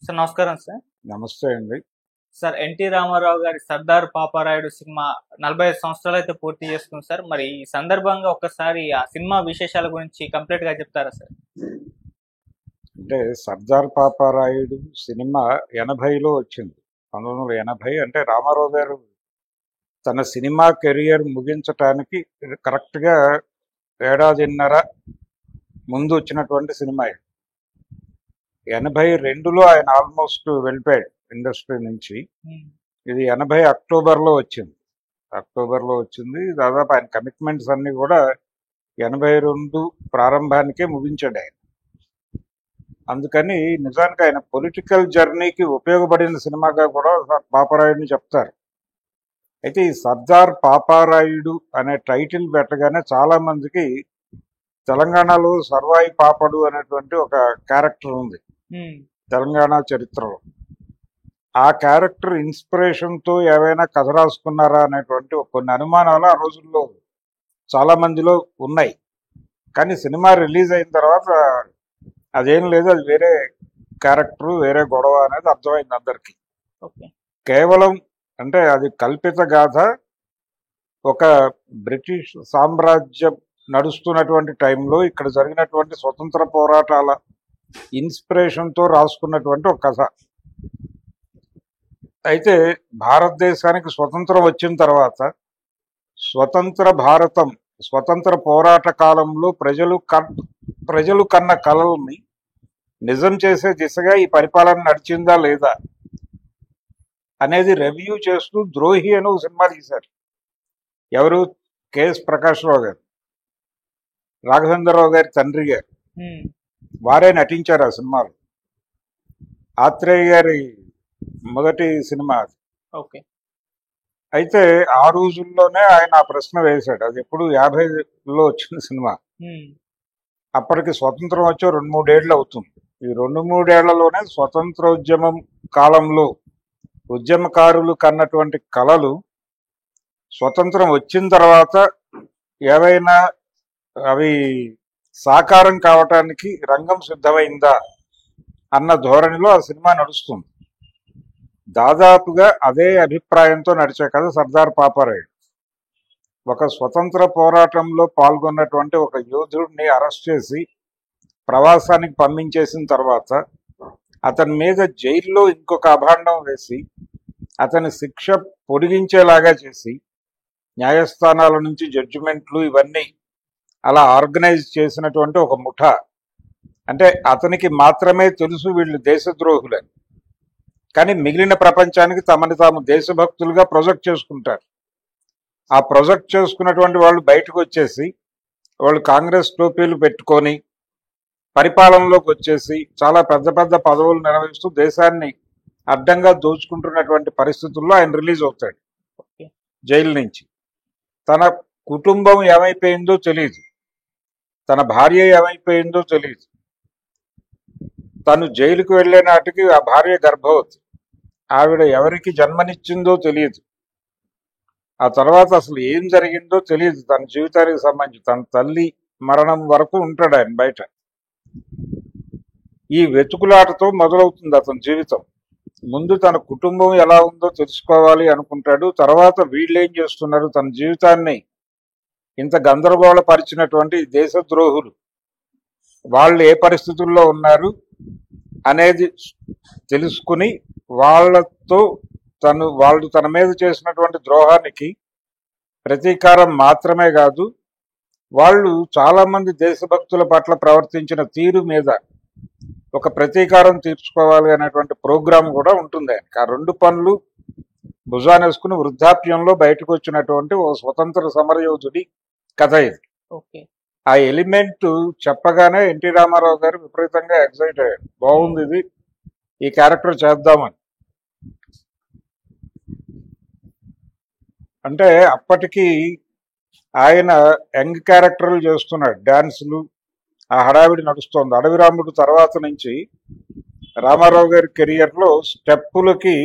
Sir నమస్కారం sir. నమస్తే అండి. సార్ ఎన్టీ రామారావు గారి 'సర్దార్ పాపారాయుడు' సినిమా 45 సంవత్సరాలు అయితే పూర్తి చేసుకుంది సార్. మరి ఈ సందర్భంగా ఒక్కసారి ఆ సినిమా విశేషాల గురించి కంప్లీట్ గా చెప్తారా సార్? అంటే 'సర్దార్ పాపారాయుడు' సినిమా 80లో వచ్చింది. 1980 అంటే రామారావు గారు తన సినిమా కెరియర్ ముగించటానికి కరెక్ట్గా ఏడాదిన్నర ముందు వచ్చినటువంటి సినిమా ఇది. 82లో ఆయన ఆల్మోస్ట్ వెళ్ళిపోయాడు ఇండస్ట్రీ నుంచి. ఇది 80 అక్టోబర్లో వచ్చింది. దాదాపు ఆయన కమిట్మెంట్స్ అన్ని కూడా 82 ప్రారంభానికే ముగించాడు ఆయన. అందుకని నిజానికి ఆయన పొలిటికల్ జర్నీకి ఉపయోగపడిన సినిమాగా కూడా పాపారాయుడిని చెప్తారు. అయితే ఈ 'సర్దార్ పాపారాయుడు' అనే టైటిల్ పెట్టగానే చాలా మందికి తెలంగాణలో సర్వాయి పాపడు అనేటువంటి ఒక క్యారెక్టర్ ఉంది తెలంగాణ చరిత్రలో. ఆ క్యారెక్టర్ ఇన్స్పిరేషన్తో ఏవైనా కథ రాసుకున్నారా అనేటువంటి కొన్ని అనుమానాలు ఆ రోజుల్లో చాలా మందిలో ఉన్నాయి. కానీ సినిమా రిలీజ్ అయిన తర్వాత అదేం లేదు, అది వేరే క్యారెక్టర్, వేరే గొడవ అనేది అర్థమైంది అందరికీ. కేవలం అంటే అది కల్పిత గాథ. ఒక బ్రిటిష్ సామ్రాజ్యం నడుస్తున్నటువంటి టైంలో ఇక్కడ జరిగినటువంటి స్వతంత్ర పోరాటాల ఇన్స్పిరేషన్తో రాసుకున్నటువంటి ఒక కథ. అయితే భారతదేశానికి స్వతంత్రం వచ్చిన తర్వాత స్వతంత్ర భారతం, స్వతంత్ర పోరాట కాలంలో ప్రజలు కన్న కలల్ని నిజం చేసే దిశగా ఈ పరిపాలన నడిచిందా లేదా అనేది రివ్యూ చేస్తూ 'ద్రోహి' అని ఒక సినిమా తీశారు. ఎవరు? కెఎస్ ప్రకాశ్రావు గారు, రాఘవేంద్రరావు గారి తండ్రి గారు, వారే నటించారు ఆ సినిమాలో. ఆత్రేయ గారి మొదటి సినిమా అది. అయితే ఆ రోజుల్లోనే ఆయన ఆ ప్రశ్న వేశాడు. అది ఎప్పుడు 50లో వచ్చిన సినిమా. అప్పటికి స్వతంత్రం వచ్చి 2-3 ఏళ్ళు అవుతుంది. ఈ 2-3 ఏళ్లలోనే స్వతంత్రోద్యమం కాలంలో ఉద్యమకారులు కన్నటువంటి కళలు స్వతంత్రం వచ్చిన తర్వాత ఏవైనా అవి సాకారం కావటానికి రంగం సిద్ధమైందా అన్న ధోరణిలో ఆ సినిమా నడుస్తుంది. దాదాపుగా అదే అభిప్రాయంతో నడిచే కథ 'సర్దార్ పాపారాయుడు'. ఒక స్వతంత్ర పోరాటంలో పాల్గొన్నటువంటి ఒక యోధుడిని అరెస్ట్ చేసి ప్రవాసానికి పంపించేసిన తర్వాత అతని మీద జైల్లో ఇంకొక అభాండం వేసి అతని శిక్ష పొడిగించేలాగా చేసి న్యాయస్థానాల నుంచి జడ్జిమెంట్లు ఇవన్నీ అలా ఆర్గనైజ్ చేసినటువంటి ఒక ముఠా. అంటే అతనికి మాత్రమే తెలుసు వీళ్ళు దేశద్రోహులని, కానీ మిగిలిన ప్రపంచానికి తమని తాము దేశభక్తులుగా ప్రొజెక్ట్ చేసుకుంటారు. ఆ ప్రొజెక్ట్ చేసుకున్నటువంటి వాళ్ళు బయటకు వచ్చేసి వాళ్ళు కాంగ్రెస్ టోపీలు పెట్టుకొని పరిపాలనలోకి వచ్చేసి చాలా పెద్ద పెద్ద పదవులు నిర్వహిస్తూ దేశాన్ని అడ్డంగా దోచుకుంటున్నటువంటి పరిస్థితుల్లో ఆయన రిలీజ్ అవుతాడు జైలు నుంచి. తన కుటుంబం ఏమైపోయిందో తెలియదు, తన భార్య ఏమైపోయిందో తెలియదు. తను జైలుకు వెళ్లే నాటికి ఆ భార్య గర్భవతి, ఆవిడ ఎవరికి జన్మనిచ్చిందో తెలియదు. ఆ తర్వాత అసలు ఏం జరిగిందో తెలియదు తన జీవితానికి సంబంధించి. తన తల్లి మరణం వరకు ఉంటాడు ఆయన బయట. ఈ వెతుకులాటతో మొదలవుతుంది అతని జీవితం. ముందు తన కుటుంబం ఎలా ఉందో తెలుసుకోవాలి అనుకుంటాడు. తర్వాత వీళ్ళు ఏం చేస్తున్నారు, తన జీవితాన్ని ఇంత గందరగోళపరిచినటువంటి దేశద్రోహులు వాళ్ళు ఏ పరిస్థితుల్లో ఉన్నారు అనేది తెలుసుకుని వాళ్ళు తన మీద చేసినటువంటి ద్రోహానికి ప్రతీకారం మాత్రమే కాదు, వాళ్ళు చాలా మంది దేశభక్తుల పట్ల ప్రవర్తించిన తీరు మీద ఒక ప్రతీకారం తీర్చుకోవాలి అనేటువంటి ప్రోగ్రాం కూడా ఉంటుంది ఆయనకి. ఆ 2 పనులు భుజానేసుకుని వృద్ధాప్యంలో బయటకు వచ్చినటువంటి ఓ స్వతంత్ర సమరయోధుడి కథ ఇది. ఆ ఎలిమెంట్ చెప్పగానే ఎన్టీ రామారావు గారు విపరీతంగా ఎక్సైట్ అయ్యారు. బాగుంది ఇది, ఈ క్యారెక్టర్ చేద్దామని. అంటే అప్పటికి ఆయన యంగ్ క్యారెక్టర్లు చేస్తున్నాడు, డాన్సులు, ఆ హడావిడి నడుస్తోంది. అడవి రాముడు తర్వాత నుంచి రామారావు గారి కెరియర్లో స్టెప్పులకి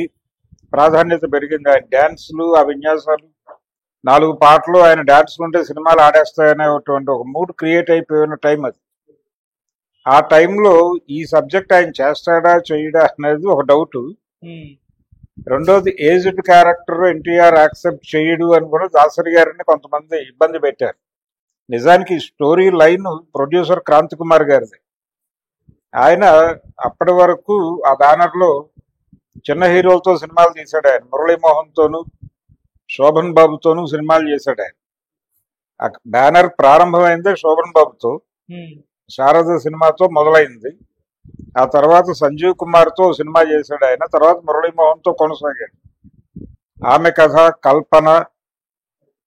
ప్రాధాన్యత పెరిగింది. ఆయన డాన్సులు, ఆ విన్యాసాలు, 4 పాటలు ఆయన డాన్సులు ఉంటే సినిమాలు ఆడేస్తాయనేటువంటి ఒక మూడ్ క్రియేట్ అయిపోయిన టైం అది. ఆ టైంలో ఈ సబ్జెక్ట్ ఆయన చేస్తాడా చేయడా అనేది ఒక డౌట్. రెండోది ఏజ్డ్ క్యారెక్టర్ ఎన్టీఆర్ యాక్సెప్ట్ చేయడు అని కూడా దాసరి గారిని కొంతమంది ఇబ్బంది పెట్టారు. నిజానికి story line producer Kranthi Kumar గారిది. ఆయన అప్పటి వరకు ఆ బ్యానర్లో చిన్న హీరోలతో సినిమాలు తీశాడు. ఆయన మురళీమోహన్తోనూ శోభన్ బాబుతోనూ సినిమాలు చేశాడు. ఆయన ఆ బ్యానర్ ప్రారంభమైందే శోభన్ బాబుతో, శారద సినిమాతో మొదలైంది. ఆ తర్వాత సంజీవ్ కుమార్తో సినిమా చేశాడు ఆయన. తర్వాత మురళీమోహన్తో కొనసాగాడు. ఆమె కథ, కల్పన,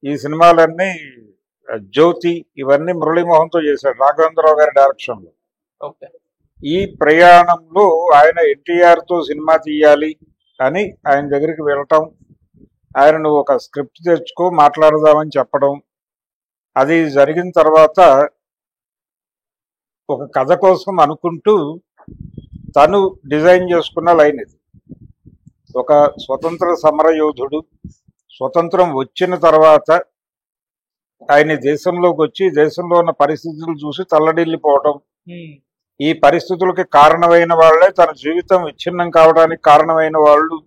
ఈ సినిమాలన్నీ జ్యోతి, ఇవన్నీ మురళీమోహన్తో చేశాడు రాఘవేంద్రరావు గారి డైరెక్షన్లో. ఈ ప్రయాణంలో ఆయన ఎన్టీఆర్తో సినిమా తీయాలి అని ఆయన దగ్గరికి వెళ్ళటం, ఆయన నువ్వు ఒక స్క్రిప్ట్ తెచ్చుకో మాట్లాడదామని చెప్పడం, అది జరిగిన తర్వాత ఒక కథ కోసం అనుకుంటూ తను డిజైన్ చేసుకున్న లైన్ ఇది. ఒక స్వతంత్ర సమర యోధుడు స్వతంత్రం వచ్చిన తర్వాత ఆయన దేశంలోకి వచ్చి దేశంలో ఉన్న పరిస్థితులు చూసి తల్లడిల్లిపోవడం, ఈ పరిస్థితులకి కారణమైన వాళ్లే తన జీవితం విచ్ఛిన్నం కావడానికి కారణమైన వాళ్ళు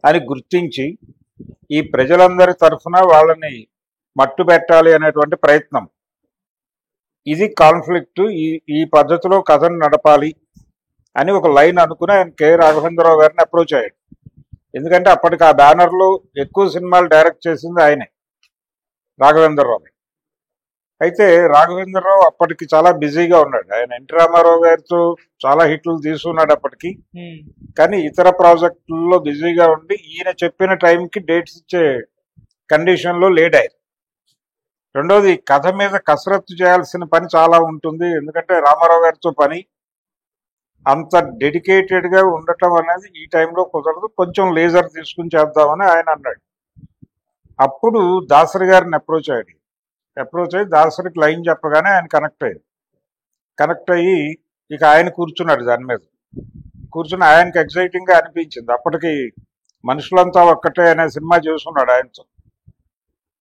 అని గుర్తించి ఈ ప్రజలందరి తరఫున వాళ్ళని మట్టు పెట్టాలి అనేటువంటి ప్రయత్నం. ఇది కాన్ఫ్లిక్ట్. ఈ పద్ధతిలో కథను నడపాలి అని ఒక లైన్ అనుకుని ఆయన కె రాఘవేంద్రరావు గారిని అప్రోచ్ అయ్యాడు. ఎందుకంటే అప్పటికి ఆ బ్యానర్లో ఎక్కువ సినిమాలు డైరెక్ట్ చేసింది ఆయనే, రాఘవేంద్రరావు. అయితే రాఘవేంద్రరావు అప్పటికి చాలా బిజీగా ఉన్నాడు. ఆయన ఎన్టీ రామారావు గారితో చాలా హిట్లు తీసుకున్నాడు అప్పటికి, కానీ ఇతర ప్రాజెక్టుల్లో బిజీగా ఉండి ఈయన చెప్పిన టైంకి డేట్స్ ఇచ్చే కండిషన్లో లేట్ అయ్యారు. రెండోది, కథ మీద కసరత్తు చేయాల్సిన పని చాలా ఉంటుంది. ఎందుకంటే రామారావు గారితో పని అంత డెడికేటెడ్గా ఉండటం అనేది ఈ టైంలో కుదరదు, కొంచెం లేజర్ తీసుకుని చేద్దామని ఆయన అన్నాడు. అప్పుడు దాసరి గారిని అప్రోచ్ అయ్యి దాసరికి లైన్ చెప్పగానే ఆయన కనెక్ట్ అయ్యి ఇక ఆయన కూర్చున్నాడు. దాని మీద కూర్చుని ఆయనకి ఎగ్జైటింగ్గా అనిపించింది. అప్పటికి మనుషులంతా ఒక్కటే అనే సినిమా చేసుకున్నాడు ఆయనతో.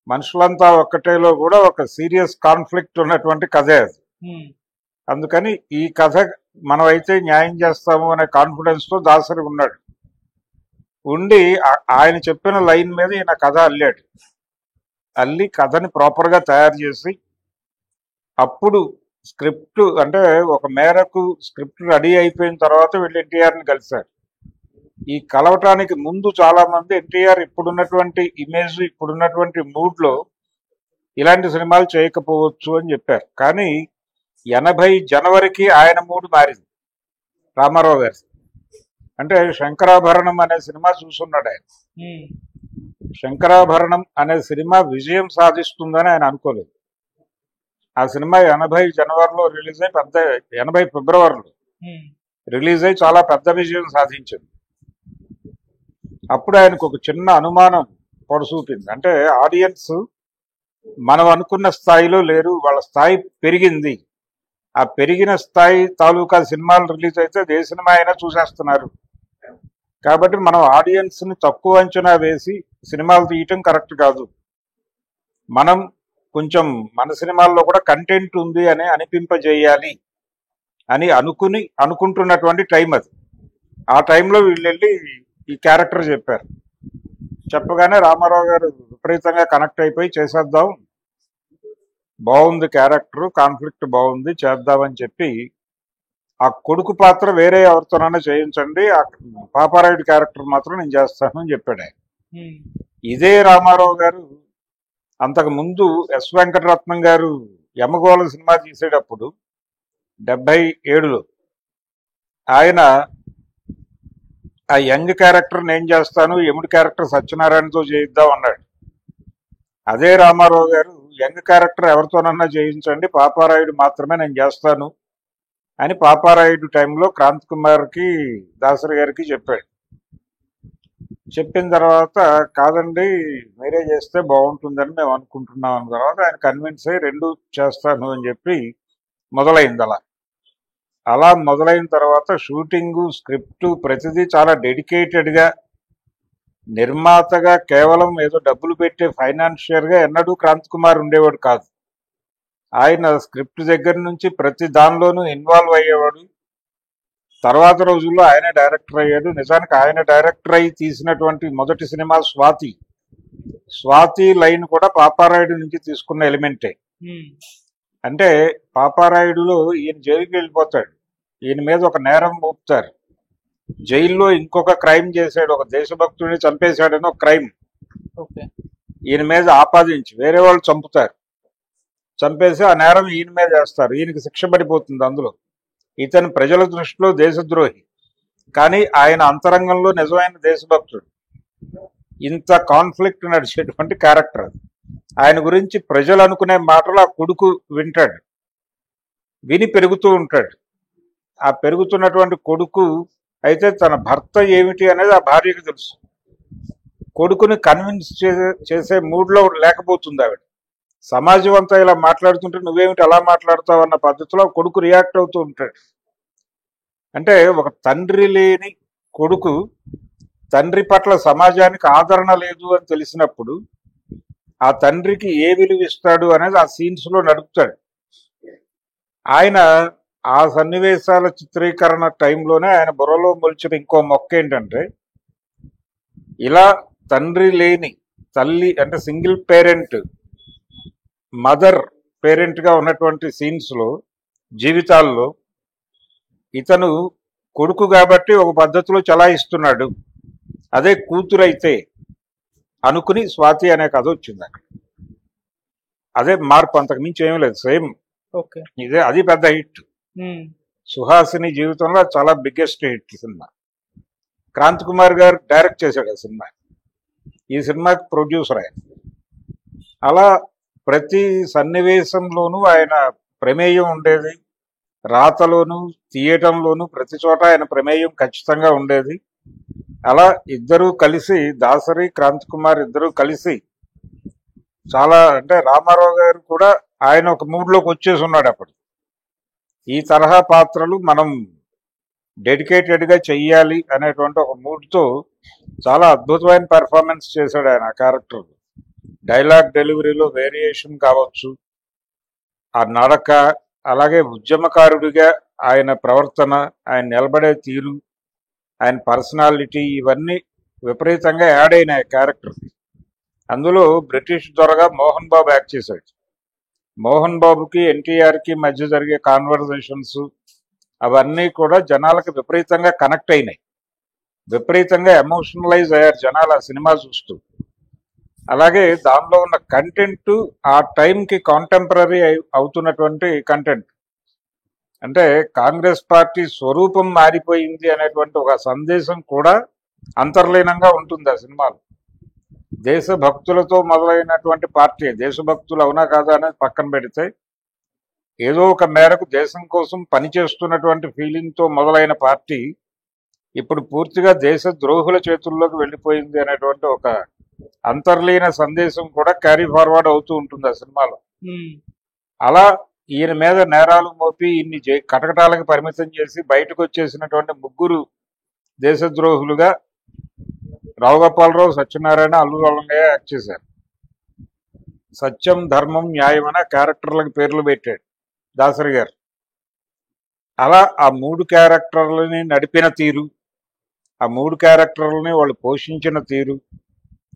మనుషులంతా ఒక్కటేలో కూడా ఒక సీరియస్ కాన్ఫ్లిక్ట్ ఉన్నటువంటి కథే అది. అందుకని ఈ కథ మనమైతే న్యాయం చేస్తాము అనే కాన్ఫిడెన్స్తో దాసరి ఉన్నాడు. ఉండి ఆయన చెప్పిన లైన్ మీద ఈయన కథ అల్లి కథని ప్రాపర్గా తయారు చేసి అప్పుడు స్క్రిప్ట్ అంటే ఒక మేరకు స్క్రిప్ట్ రెడీ అయిపోయిన తర్వాత వీళ్ళు ఎన్టీఆర్ని కలిశారు. ఈ కలవటానికి ముందు చాలా మంది ఎన్టీఆర్ ఇప్పుడున్నటువంటి ఇమేజ్, ఇప్పుడున్నటువంటి మూడ్లో ఇలాంటి సినిమాలు చేయకపోవచ్చు అని చెప్పారు. కానీ 80 జనవరికి ఆయన మూడు మారింది రామారావు గారి. అంటే శంకరాభరణం అనే సినిమా చూసున్నాడు ఆయన. శంకరాభరణం అనే సినిమా విజయం సాధిస్తుందని ఆయన అనుకోలేదు. ఆ సినిమా 80 జనవరిలో రిలీజ్ అయి 80 ఫిబ్రవరిలో రిలీజ్ అయి చాలా పెద్ద విజయం సాధించింది. అప్పుడు ఆయనకు ఒక చిన్న అనుమానం పొడసూపింది. అంటే ఆడియన్స్ మనం అనుకున్న స్థాయిలో లేరు, వాళ్ళ స్థాయి పెరిగింది. ఆ పెరిగిన స్థాయి తాలూకా సినిమాలు రిలీజ్ అయితే ఏ సినిమా అయినా చూసేస్తున్నారు. కాబట్టి మనం ఆడియన్స్ని తక్కువ అంచనా వేసి సినిమాలు తీయటం కరెక్ట్ కాదు. మనం కొంచెం మన సినిమాల్లో కూడా కంటెంట్ ఉంది అని అనిపింపజేయాలి అని అనుకుంటున్నటువంటి టైం అది. ఆ టైంలో వీళ్ళు వెళ్ళి ఈ క్యారెక్టర్ చెప్పగానే రామారావు గారు విపరీతంగా కనెక్ట్ అయిపోయి చేసేద్దాం, బాగుంది క్యారెక్టర్, కాన్ఫ్లిక్ట్ బాగుంది, చేద్దామని చెప్పి ఆ కొడుకు పాత్ర వేరే ఎవరితోనైనా చేయించండి, ఆ పాపారాయుడు క్యారెక్టర్ మాత్రం నేను చేస్తాను అని చెప్పాడు ఆయన. ఇదే రామారావు గారు అంతకు ముందు ఎస్ వెంకటరత్నం గారు యమగోళ సినిమా తీసేటప్పుడు 77లో ఆయన ఆ యంగ్ క్యారెక్టర్ నేను చేస్తాను, యముడి క్యారెక్టర్ సత్యనారాయణతో చేయిద్దాం అన్నాడు. అదే రామారావు గారు యంగ్ క్యారెక్టర్ ఎవరితోనన్నా చేయించండి, పాపారాయుడు మాత్రమే నేను చేస్తాను అని పాపారాయుడు టైంలో క్రాంతి కుమార్కి దాసరి గారికి చెప్పాడు. చెప్పిన తర్వాత కాదండి మీరే చేస్తే బాగుంటుందని మేము అనుకుంటున్నాం అన్న తర్వాత ఆయన కన్విన్స్ అయ్యి రెండు చేస్తాను అని చెప్పి మొదలైంది. అలా మొదలైన తర్వాత షూటింగు, స్క్రిప్టు ప్రతిదీ చాలా డెడికేటెడ్గా, నిర్మాతగా కేవలం ఏదో డబ్బులు పెట్టే ఫైనాన్షియర్గా ఎన్నడూ క్రాంతి కుమార్ ఉండేవాడు కాదు. ఆయన స్క్రిప్ట్ దగ్గర నుంచి ప్రతి దానిలోనూ ఇన్వాల్వ్ అయ్యేవాడు. తర్వాత రోజుల్లో ఆయన డైరెక్టర్ అయ్యాడు. నిజానికి ఆయన డైరెక్టర్ అయి తీసినటువంటి మొదటి సినిమా స్వాతి. స్వాతి లైన్ కూడా పాపారాయుడు నుంచి తీసుకున్న ఎలిమెంటే. అంటే పాపారాయుడులో ఈయన జైలుకి వెళ్ళిపోతాడు, ఈయన మీద ఒక నేరం మోపుతారు. జైల్లో ఇంకొక క్రైమ్ చేశాడు, ఒక దేశభక్తుడిని చంపేశాడని ఒక క్రైమ్ ఈయన మీద ఆపాదించి వేరే వాళ్ళు చంపుతారు. చంపేసి ఆ నేరం ఈయన మీద వేస్తారు. ఈయనకి శిక్ష పడిపోతుంది. అందులో ఇతను ప్రజల దృష్టిలో దేశద్రోహి, కానీ ఆయన అంతరంగంలో నిజమైన దేశభక్తుడు. ఇంత కాన్ఫ్లిక్ట్ నడిచేటువంటి క్యారెక్టర్ అది. ఆయన గురించి ప్రజలు అనుకునే మాటలు ఆ కొడుకు వింటాడు, విని పెరుగుతూ ఉంటాడు. ఆ పెరుగుతున్నటువంటి కొడుకు అయితే తన భర్త ఏమిటి అనేది ఆ భార్యకు తెలుసు. కొడుకుని కన్విన్స్ చేసే మూడ్లో లేకపోతుంది ఆవిడ. సమాజం అంతా ఇలా మాట్లాడుతుంటే నువ్వేమిటి అలా మాట్లాడతావు అన్న పద్ధతిలో కొడుకు రియాక్ట్ అవుతూ ఉంటాడు. అంటే ఒక తండ్రి లేని కొడుకు, తండ్రి పట్ల సమాజానికి ఆదరణ లేదు అని తెలిసినప్పుడు ఆ తండ్రికి ఏ విలువ ఇస్తాడు అనేది ఆ సీన్స్ లో నడుపుతాడు. ఆయన ఆ సన్నివేశాల చిత్రీకరణ టైంలోనే ఆయన బుర్రలో మొలిచిన ఇంకో మొక్క ఏంటంటే, ఇలా తండ్రి లేని తల్లి అంటే సింగిల్ పేరెంట్, మదర్ పేరెంట్ గా ఉన్నటువంటి సీన్స్ లో జీవితాల్లో ఇతను కొడుకు కాబట్టి ఒక పద్ధతిలో చలాయిస్తున్నాడు, అదే కూతురైతే అనుకుని స్వాతి అనే కథ వచ్చింది అక్కడ. అదే మార్పు, అంతకు మించి ఏమీ లేదు, సేమ్ ఇదే. అది పెద్ద హిట్. సుహాసిని జీవితంలో చాలా biggest hit cinema. Kranthi Kumar గారు డైరెక్ట్ చేశాడు ఆ సినిమా. ఈ సినిమాకి ప్రొడ్యూసర్ ఆయన. అలా ప్రతి సన్నివేశంలోనూ ఆయన ప్రమేయం ఉండేది. రాతలోను తీయటంలోను ప్రతి చోట ఆయన ప్రమేయం ఖచ్చితంగా ఉండేది. అలా ఇద్దరూ కలిసి, దాసరి క్రాంతి కుమార్ ఇద్దరూ కలిసి చాలా, అంటే రామారావు గారు కూడా ఆయన ఒక మూడ్లోకి వచ్చేసి ఉన్నాడు అప్పుడు. ఈ తరహా పాత్రలు మనం డెడికేటెడ్గా చెయ్యాలి అనేటువంటి ఒక మూడ్తో చాలా అద్భుతమైన పెర్ఫార్మెన్స్ చేశాడు ఆయన ఆ క్యారెక్టర్. డైలాగ్ డెలివరీలో వేరియేషన్ కావచ్చు, ఆ నడక, అలాగే ఉద్యమకారుడిగా ఆయన ప్రవర్తన, ఆయన నిలబడే తీరు, ఆయన పర్సనాలిటీ, ఇవన్నీ విపరీతంగా యాడ్ అయినాయి క్యారెక్టర్. అందులో బ్రిటిష్ దొరగా మోహన్ బాబు యాక్ట్ చేశాడు. మోహన్ బాబుకి ఎన్టీఆర్కి మధ్య జరిగే కాన్వర్జేషన్స్ అవన్నీ కూడా జనాలకు విపరీతంగా కనెక్ట్ అయినాయి. విపరీతంగా ఎమోషనలైజ్ అయ్యారు జనాలు ఆ సినిమా చూస్తూ. అలాగే దానిలో ఉన్న కంటెంట్ ఆ టైంకి కాంటెంపరీ అవుతున్నటువంటి కంటెంట్. అంటే కాంగ్రెస్ పార్టీ స్వరూపం మారిపోయింది అనేటువంటి ఒక సందేశం కూడా అంతర్లీనంగా ఉంటుంది ఆ సినిమాలో. దేశభక్తులతో మొదలైనటువంటి పార్టీ, దేశభక్తులు అవునా కాదా అనేది పక్కన పెడితే, ఏదో ఒక మేరకు దేశం కోసం పనిచేస్తున్నటువంటి ఫీలింగ్తో మొదలైన పార్టీ ఇప్పుడు పూర్తిగా దేశ ద్రోహుల చేతుల్లోకి వెళ్ళిపోయింది అనేటువంటి ఒక అంతర్లీన సందేశం కూడా క్యారీ ఫార్వర్డ్ అవుతూ ఉంటుంది ఆ సినిమాలో. అలా ఈయన మీద నేరాలు మోపి ఇన్ని కటకటాలకు పరిమితం చేసి బయటకు వచ్చేసినటువంటి ముగ్గురు దేశద్రోహులుగా రావుగోపాలరావు, సత్యనారాయణ, అల్లు రంగయ్య యాక్ట్ చేశారు. సత్యం, ధర్మం, న్యాయం అనే క్యారెక్టర్లకు పేర్లు పెట్టాడు దాసరి గారు. అలా ఆ మూడు క్యారెక్టర్లని నడిపిన తీరు, ఆ మూడు క్యారెక్టర్లని వాళ్ళు పోషించిన తీరు,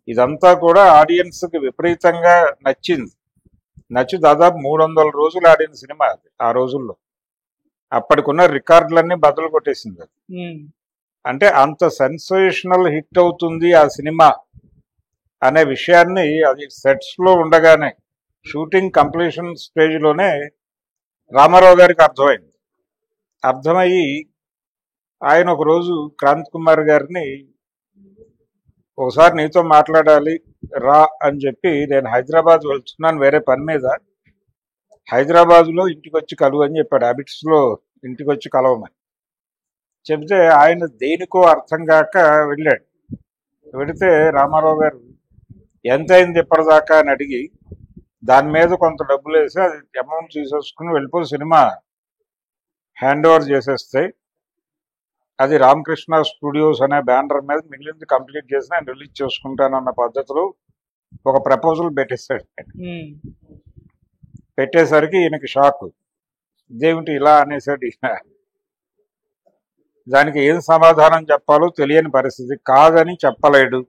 ఇదంతా కూడా ఆడియన్స్కి విపరీతంగా నచ్చింది. నచ్చి దాదాపు 300 రోజులు ఆడిన సినిమా అది ఆ రోజుల్లో. అప్పటికున్న రికార్డులన్నీ బదులు కొట్టేసింది అది. అంటే అంత సెన్సేషనల్ హిట్ అవుతుంది ఆ సినిమా అనే విషయాన్ని అది సెట్స్ లో ఉండగానే, షూటింగ్ కంప్లీషన్ స్టేజ్ లోనే రామారావు గారికి అర్థమైంది. అర్థమయ్యి ఆయన ఒకరోజు క్రాంతి కుమార్ గారిని, ఒకసారి నీతో మాట్లాడాలి రా అని చెప్పి, నేను హైదరాబాద్ వెళ్తున్నాను వేరే పని మీద, హైదరాబాద్లో ఇంటికి వచ్చి కలువు అని చెప్పాడు. హ్యాబిట్స్ లో ఇంటికి వచ్చి కలవమని చెప్తే ఆయన దేనికో అర్థం కాక వెళ్ళాడు. వెళితే రామారావు గారు ఎంత అయింది ఇప్పటిదాకా అని అడిగి, దాని మీద కొంత డబ్బులు వేసి అది అమౌంట్ తీసేసుకుని వెళ్ళిపోయి సినిమా హ్యాండ్ ఓవర్ చేసేస్తే, అది రామకృష్ణ స్టూడియోస్ అనే బ్యానర్ మీద మిగిలింది కంప్లీట్ చేసి నేను రిలీజ్ చేసుకుంటానన్న పద్ధతిలో ఒక ప్రపోజల్ పెట్టేశాడు. పెట్టేసరికి ఈయనకి షాక్, ఇదేమిటి ఇలా అనేసాడు ఈయన. దానికి ఏం సమాధానం చెప్పాలో తెలియని పరిస్థితి, కాదని చెప్పలేడు.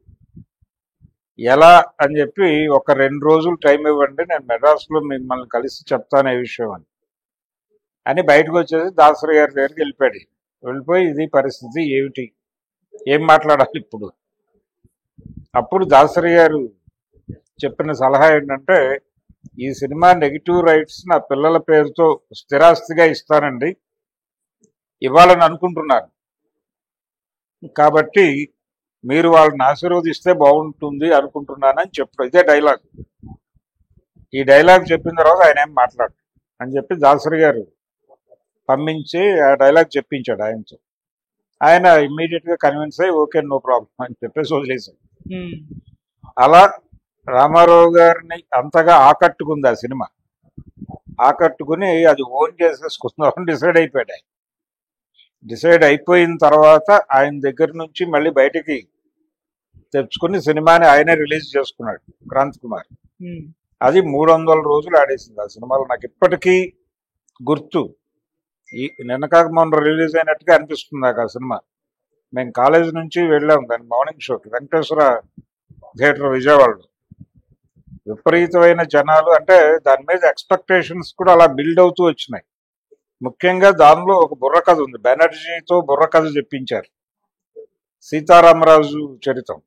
ఎలా అని చెప్పి ఒక 2 రోజులు టైం ఇవ్వండి, నేను మెడ్రాస్లో మిమ్మల్ని కలిసి చెప్తాను ఏ విషయం అని బయటకు వచ్చేసి దాసరి గారి దగ్గరికి వెళ్ళిపోయాడు. వెళ్ళిపోయి ఇది పరిస్థితి ఏమిటి, ఏం మాట్లాడాలి ఇప్పుడు. అప్పుడు దాసరి గారు చెప్పిన సలహా ఏంటంటే, ఈ సినిమా నెగిటివ్ రైట్స్ నా పిల్లల పేరుతో స్థిరాస్తిగా ఇస్తానండి, ఇవ్వాలని అనుకుంటున్నాను, కాబట్టి మీరు వాళ్ళని ఆశీర్వదిస్తే బాగుంటుంది అనుకుంటున్నానని చెప్పారు. ఇదే డైలాగ్. ఈ డైలాగ్ చెప్పిన తర్వాత ఆయన ఏం మాట్లాడు అని చెప్పి దాసరి గారు పంపించి ఆ డైలాగ్ చెప్పించాడు ఆయనతో. ఆయన ఇమ్మీడియట్ గా కన్విన్స్ అయ్యి ఓకే నో ప్రాబ్లం అని చెప్పేసి వదిలేశాడు. అలా రామారావు గారిని అంతగా ఆకట్టుకుంది ఆ సినిమా. ఆకట్టుకుని అది ఓన్ చేసేసుకుందామని డిసైడ్ అయిపోయాడు. ఆయన డిసైడ్ అయిపోయిన తర్వాత ఆయన దగ్గర నుంచి మళ్ళీ బయటికి తెచ్చుకుని సినిమాని ఆయనే రిలీజ్ చేసుకున్నాడు క్రాంతి కుమార్. అది 300 రోజులు ఆడేసింది ఆ సినిమాలో. నాకు ఇప్పటికీ గుర్తు, ఈ నిన్న కాక మొన్న రిలీజ్ అయినట్టుగా అనిపిస్తుంది నాకు ఆ సినిమా. మేము కాలేజ్ నుంచి వెళ్ళాము దాని మార్నింగ్ షోకి వెంకటేశ్వర థియేటర్ విజయవాడలో. విపరీతమైన జనాలు, అంటే దాని మీద ఎక్స్పెక్టేషన్స్ కూడా అలా బిల్డ్ అవుతూ వచ్చినాయి. ముఖ్యంగా దానిలో ఒక బుర్రకథ ఉంది, బెనర్జీతో బుర్రకథ చెప్పించారు, సీతారామరాజు చరిత్రం.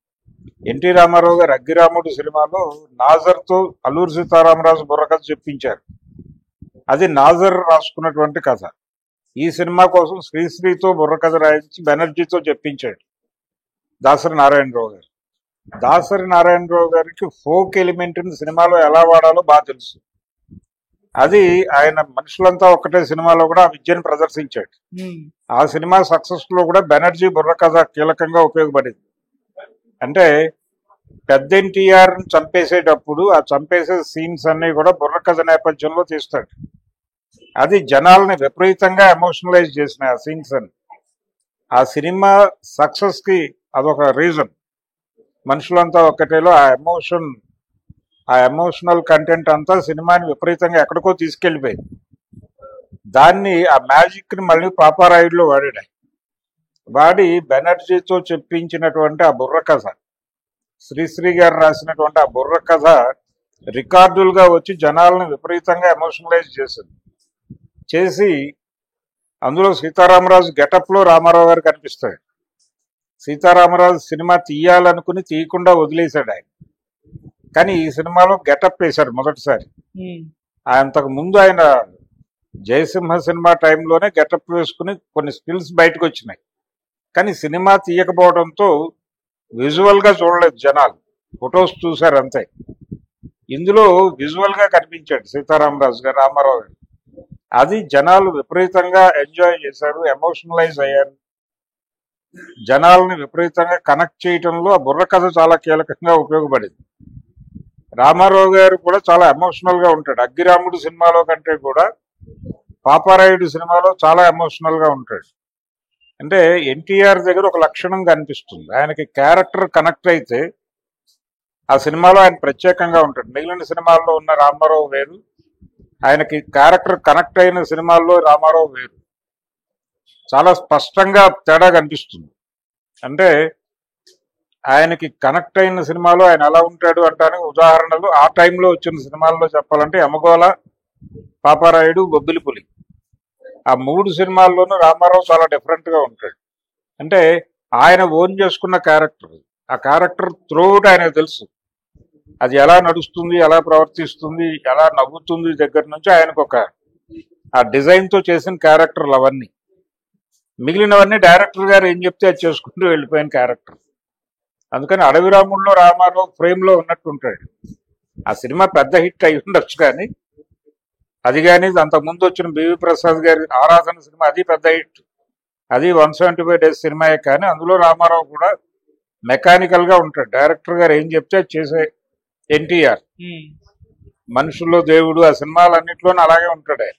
ఎన్టీ రామారావు గారు అగ్గిరాముడు సినిమాలో నాజర్తో అల్లూరి సీతారామరాజు బుర్రకథ చెప్పించారు. అది నాజర్ రాసుకున్నటువంటి కథ. ఈ సినిమా కోసం శ్రీశ్రీతో బుర్రకథ రాయించి బెనర్జీతో చెప్పించాడు దాసరి నారాయణరావు గారు. దాసరి నారాయణరావు గారికి ఫోక్ ఎలిమెంట్ని సినిమాలో ఎలా వాడాలో బాగా తెలుసు. అది ఆయన మనుషులంతా ఒకటే సినిమాలో కూడా ఆ విద్యను ప్రదర్శించాడు. ఆ సినిమా సక్సెస్ లో కూడా బెనర్జీ బుర్రకథ కీలకంగా ఉపయోగపడింది. అంటే పెద్ద ఎన్టీఆర్ చంపేసేటప్పుడు ఆ చంపేసే సీన్స్ అన్ని కూడా బుర్రకథ నేపథ్యంలో తీస్తాడు. అది జనాల్ని విపరీతంగా ఎమోషనలైజ్ చేసిన ఆ సీన్స్ అని. ఆ సినిమా సక్సెస్ కి అదొక రీజన్. మనుషులంతా ఒక్కటేలో ఆ ఎమోషనల్ కంటెంట్ అంతా సినిమాని విపరీతంగా ఎక్కడికో తీసుకెళ్లిపోయింది. దాన్ని ఆ మ్యాజిక్ ని మళ్ళీ పాపారాయుడులో వాడాడు. వాడి బెనర్జీతో చెప్పించినటువంటి ఆ బుర్రకథ, శ్రీశ్రీ గారు రాసినటువంటి ఆ బుర్రకథ రికార్డులుగా వచ్చి జనాలను విపరీతంగా ఎమోషనలైజ్ చేసి అందులో సీతారామరాజు గెటప్ లో రామారావు గారు కనిపిస్తాడు. సీతారామరాజు సినిమా తీయాలనుకుని తీయకుండా వదిలేశాడు ఆయన. కానీ ఈ సినిమాలో గెటప్ వేశాడు మొదటిసారి. అంతకు ముందు ఆయన జయసింహ సినిమా టైంలోనే గెటప్ వేసుకుని కొన్ని స్టిల్స్ బయటకు వచ్చినాయి. కానీ సినిమా తీయకపోవడంతో విజువల్ గా చూడలేదు జనాలు, ఫొటోస్ చూశారు అంతే. ఇందులో విజువల్ గా కనిపించాడు సీతారామరాజు గారు, రామారావు గారు. అది జనాలు విపరీతంగా ఎంజాయ్ చేశారు, ఎమోషనలైజ్ అయ్యారు. జనాలని విపరీతంగా కనెక్ట్ చేయటంలో ఆ బుర్రకథ చాలా కీలకంగా ఉపయోగపడింది. రామారావు గారు కూడా చాలా ఎమోషనల్ గా ఉంటాడు. అగ్గిరాముడు సినిమాలో కంటే కూడా పాపారాయుడు సినిమాలో చాలా ఎమోషనల్ గా ఉంటాడు. అంటే ఎన్టీఆర్ దగ్గర ఒక లక్షణం కనిపిస్తుంది, ఆయనకి క్యారెక్టర్ కనెక్ట్ అయితే ఆ సినిమాలో ఆయన ప్రత్యేకంగా ఉంటాడు. మిగిలిన సినిమాల్లో ఉన్న రామారావు వేరు, ఆయనకి క్యారెక్టర్ కనెక్ట్ అయిన సినిమాల్లో రామారావు వేరు. చాలా స్పష్టంగా తేడా కనిపిస్తుంది. అంటే ఆయనకి కనెక్ట్ అయిన సినిమాలో ఆయన ఎలా ఉంటాడు అంటానికి ఉదాహరణలు ఆ టైంలో వచ్చిన సినిమాల్లో చెప్పాలంటే యమగోళ, పాపారాయుడు, బొబ్బిలిపులి, ఆ 3 సినిమాల్లోనూ రామారావు చాలా డిఫరెంట్ గా ఉంటాడు. అంటే ఆయన ఓన్ చేసుకున్న క్యారెక్టర్, ఆ క్యారెక్టర్ త్రూఅవుట్ ఆయనకు తెలుసు, అది ఎలా నడుస్తుంది, ఎలా ప్రవర్తిస్తుంది, ఎలా నవ్వుతుంది దగ్గర నుంచి ఆయనకు ఆ డిజైన్ తో చేసిన క్యారెక్టర్లు అవన్నీ. మిగిలినవన్నీ డైరెక్టర్ గారు ఏం చెప్తే అది చేసుకుంటూ వెళ్ళిపోయిన క్యారెక్టర్. అందుకని అడవిరాముల్లో రామారావు ఫ్రేమ్ లో ఉన్నట్టు ఉంటాడు. ఆ సినిమా పెద్ద హిట్ అయి ఉండొచ్చు, కానీ అది కానీ అంతకుముందు వచ్చిన బివి ప్రసాద్ గారి ఆరాధన సినిమా అది పెద్ద హిట్, అది 175 డేస్ సినిమాయే. కానీ అందులో రామారావు కూడా మెకానికల్ గా ఉంటాడు. డైరెక్టర్ గారు ఏం చెప్తే అది చేసే ఎన్టీఆర్. మనుషుల్లో దేవుడు, ఆ సినిమాలన్నింటిలోనూ అలాగే ఉంటాడు.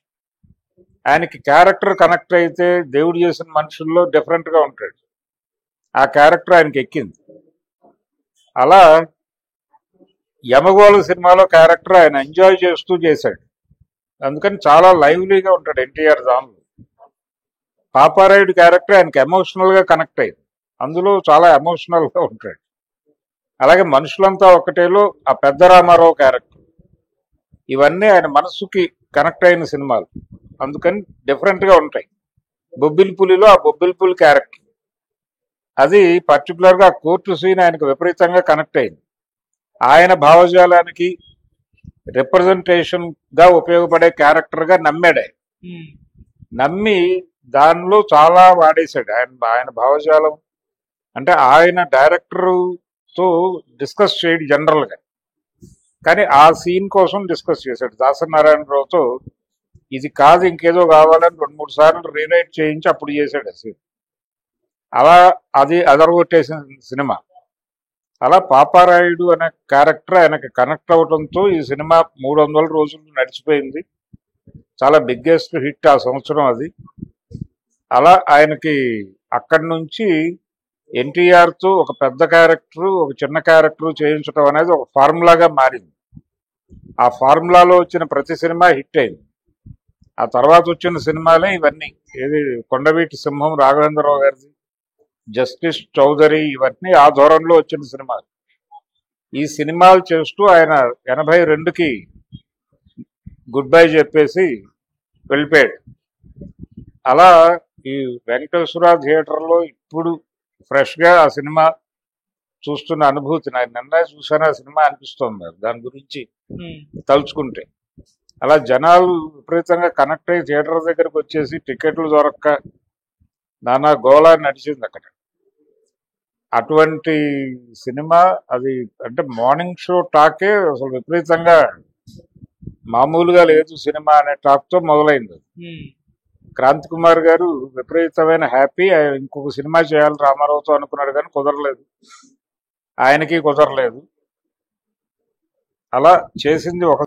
ఆయనకి క్యారెక్టర్ కనెక్ట్ అయితే దేవుడు చేసిన మనుషుల్లో డిఫరెంట్ గా ఉంటాడు. ఆ క్యారెక్టర్ ఆయనకి ఎక్కింది. అలా యమగోళ సినిమాలో క్యారెక్టర్ ఆయన ఎంజాయ్ చేస్తూ చేశాడు. అందుకని చాలా లైవ్లీగా ఉంటాడు ఎన్టీఆర్ దానిలో. పాపారాయుడు క్యారెక్టర్ ఆయనకి ఎమోషనల్ గా కనెక్ట్ అయింది, అందులో చాలా ఎమోషనల్ గా ఉంటాడు. అలాగే మనుషులంతా ఒకటేలో ఆ పెద్ద రామారావు క్యారెక్టర్, ఇవన్నీ ఆయన మనస్సుకి కనెక్ట్ అయిన సినిమాలు, అందుకని డిఫరెంట్ గా ఉంటాయి. బొబ్బిలి పులిలో ఆ బొబ్బిలి పులి క్యారెక్టర్, అది పర్టికులర్ గా కోర్టు సీన్ ఆయనకు విపరీతంగా కనెక్ట్ అయింది. ఆయన భావజాలానికి రిప్రజెంటేషన్ గా ఉపయోగపడే క్యారెక్టర్ గా నమ్మాడు ఆయన. నమ్మి దానిలో చాలా వాడేశాడు ఆయన భావజాలం. అంటే ఆయన డైరెక్టర్ తో డిస్కస్ చేయడు జనరల్ గా, కానీ ఆ సీన్ కోసం డిస్కస్ చేశాడు దాసరి నారాయణరావుతో. ఇది కాదు ఇంకేదో కావాలని 2-3 సార్లు రీరైట్ చేయించి అప్పుడు చేశాడు ఆ సీన్. అలా అది అదరగొట్టేసిన సినిమా. అలా పాపారాయుడు అనే క్యారెక్టర్ ఆయనకి కనెక్ట్ అవడంతో ఈ సినిమా 300 రోజులు నడిచిపోయింది. చాలా బిగ్గెస్ట్ హిట్ ఆ సంవత్సరం అది. అలా ఆయనకి అక్కడి నుంచి ఎన్టీఆర్ తో ఒక పెద్ద క్యారెక్టర్ ఒక చిన్న క్యారెక్టర్ చేయించడం అనేది ఒక ఫార్ములాగా మారింది. ఆ ఫార్ములాలో వచ్చిన ప్రతి సినిమా హిట్ అయింది. ఆ తర్వాత వచ్చిన సినిమాలే ఇవన్నీ. ఏది కొండవీటి సింహం రాఘవేంద్రరావు గారిది, జస్టిస్ చౌదరి, ఇవన్నీ ఆ ధోరణిలో వచ్చిన సినిమాలు. ఈ సినిమాలు చేస్తూ ఆయన 82కి గుడ్ బై చెప్పేసి వెళ్ళిపోయాడు. అలా ఈ వెంకటేశ్వర థియేటర్లో ఇప్పుడు ఫ్రెష్ గా ఆ సినిమా చూస్తున్న అనుభూతి, నాకు నిన్న చూసాను ఆ సినిమా అనిపిస్తుంది నాకు దాని గురించి తలుచుకుంటే. అలా జనాలు విపరీతంగా కనెక్ట్ అయ్యి థియేటర్ దగ్గరకు వచ్చేసి టికెట్లు దొరక్క నానా గోళ నడిచింది అక్కడ. అటువంటి సినిమా అది. అంటే మార్నింగ్ షో టాకే అసలు విపరీతంగా మామూలుగా లేదు సినిమా అనే టాక్ తో మొదలైంది. క్రాంతి కుమార్ గారు విపరీతమైన హ్యాపీ, ఇంకొక సినిమా చేయాలి రామారావుతో అనుకున్నాడు కానీ కుదరలేదు, ఆయనకి కుదరలేదు. అలా చేసింది ఒక